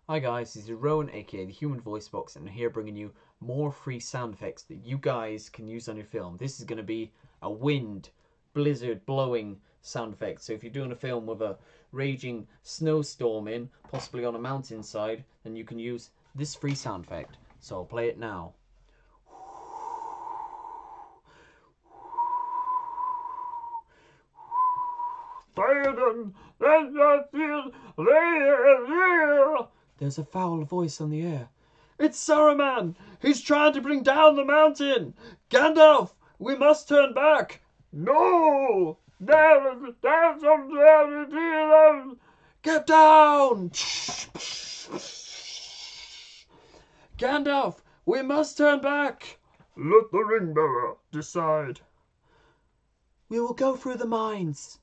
Hi guys, this is Rowan aka the Human Voice Box, and I'm here bringing you more free sound effects that you guys can use on your film. This is going to be a wind, blizzard, blowing sound effect. So if you're doing a film with a raging snowstorm in, possibly on a mountainside, then you can use this free sound effect. So I'll play it now. There's a foul voice on the air. It's Saruman! He's trying to bring down the mountain! Gandalf! We must turn back! No! Get down! Gandalf! We must turn back! Let the ring bearer decide. We will go through the mines.